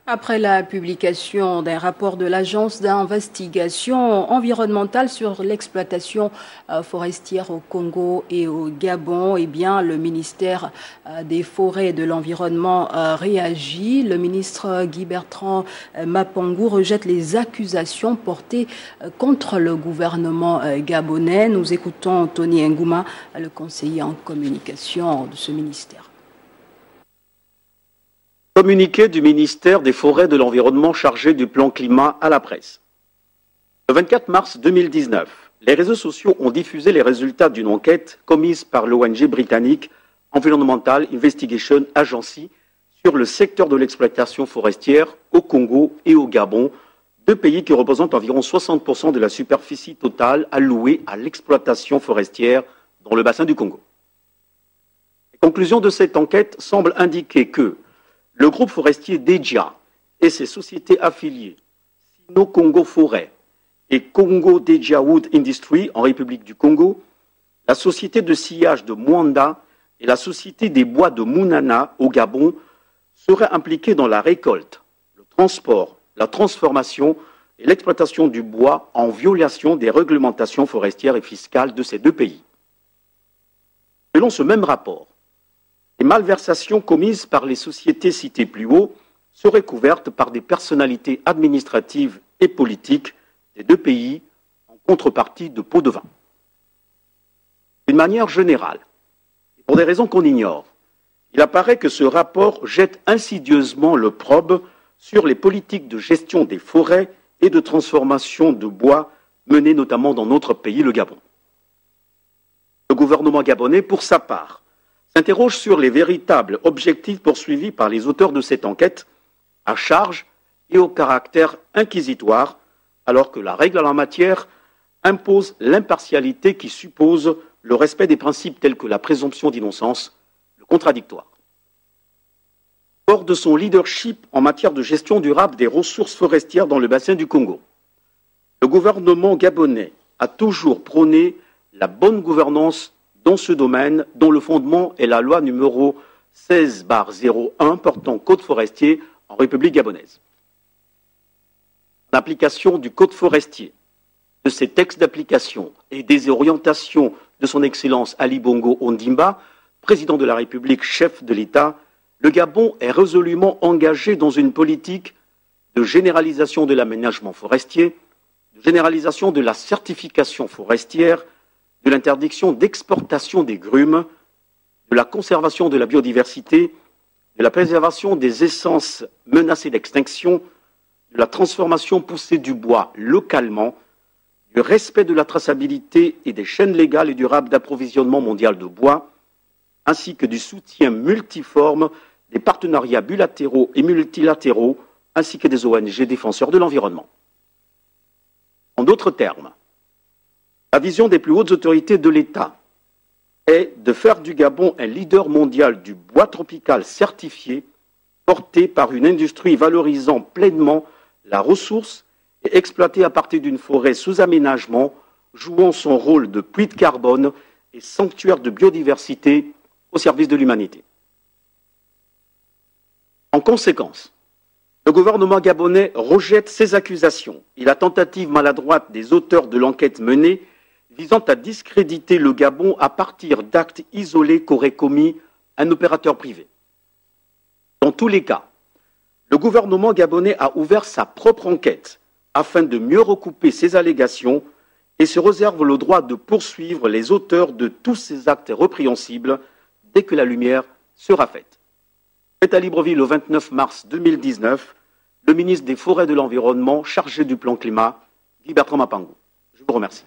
Après la publication d'un rapport de l'Agence d'investigation environnementale sur l'exploitation forestière au Congo et au Gabon, eh bien, le ministère des Forêts et de l'Environnement réagit. Le ministre Guy-Bertrand Mapongou rejette les accusations portées contre le gouvernement gabonais. Nous écoutons Tony Ngouma, le conseiller en communication de ce ministère. Communiqué du ministère des Forêts et de l'Environnement chargé du plan climat à la presse. Le 24 mars 2019, les réseaux sociaux ont diffusé les résultats d'une enquête commise par l'ONG britannique Environmental Investigation Agency sur le secteur de l'exploitation forestière au Congo et au Gabon, deux pays qui représentent environ 60% de la superficie totale allouée à l'exploitation forestière dans le bassin du Congo. Les conclusions de cette enquête semblent indiquer que le groupe forestier Deja et ses sociétés affiliées, Sino Congo Forêt et Congo Deja Wood Industry en République du Congo, la société de sciage de Mwanda et la société des bois de Mounana au Gabon seraient impliquées dans la récolte, le transport, la transformation et l'exploitation du bois en violation des réglementations forestières et fiscales de ces deux pays. Selon ce même rapport, les malversations commises par les sociétés citées plus haut seraient couvertes par des personnalités administratives et politiques des deux pays en contrepartie de pots de vin. D'une manière générale, et pour des raisons qu'on ignore, il apparaît que ce rapport jette insidieusement l'opprobre sur les politiques de gestion des forêts et de transformation de bois menées notamment dans notre pays, le Gabon. Le gouvernement gabonais, pour sa part, s'interroge sur les véritables objectifs poursuivis par les auteurs de cette enquête, à charge et au caractère inquisitoire, alors que la règle en la matière impose l'impartialité qui suppose le respect des principes tels que la présomption d'innocence, le contradictoire. Fort de son leadership en matière de gestion durable des ressources forestières dans le bassin du Congo, le gouvernement gabonais a toujours prôné la bonne gouvernance dans ce domaine, dont le fondement est la loi numéro 16/01 portant code forestier en République gabonaise. En application du code forestier, de ses textes d'application et des orientations de son Excellence Ali Bongo Ondimba, président de la République, chef de l'État, le Gabon est résolument engagé dans une politique de généralisation de l'aménagement forestier, de généralisation de la certification forestière, de l'interdiction d'exportation des grumes, de la conservation de la biodiversité, de la préservation des essences menacées d'extinction, de la transformation poussée du bois localement, du respect de la traçabilité et des chaînes légales et durables d'approvisionnement mondial de bois, ainsi que du soutien multiforme des partenariats bilatéraux et multilatéraux, ainsi que des ONG défenseurs de l'environnement. En d'autres termes, la vision des plus hautes autorités de l'État est de faire du Gabon un leader mondial du bois tropical certifié, porté par une industrie valorisant pleinement la ressource et exploitée à partir d'une forêt sous aménagement, jouant son rôle de puits de carbone et sanctuaire de biodiversité au service de l'humanité. En conséquence, le gouvernement gabonais rejette ces accusations et la tentative maladroite des auteurs de l'enquête menée visant à discréditer le Gabon à partir d'actes isolés qu'aurait commis un opérateur privé. Dans tous les cas, le gouvernement gabonais a ouvert sa propre enquête afin de mieux recouper ses allégations et se réserve le droit de poursuivre les auteurs de tous ces actes répréhensibles dès que la lumière sera faite. Fait à Libreville le 29 mars 2019, le ministre des Forêts et de l'Environnement chargé du plan climat, Guy-Bertrand Mapongou. Je vous remercie.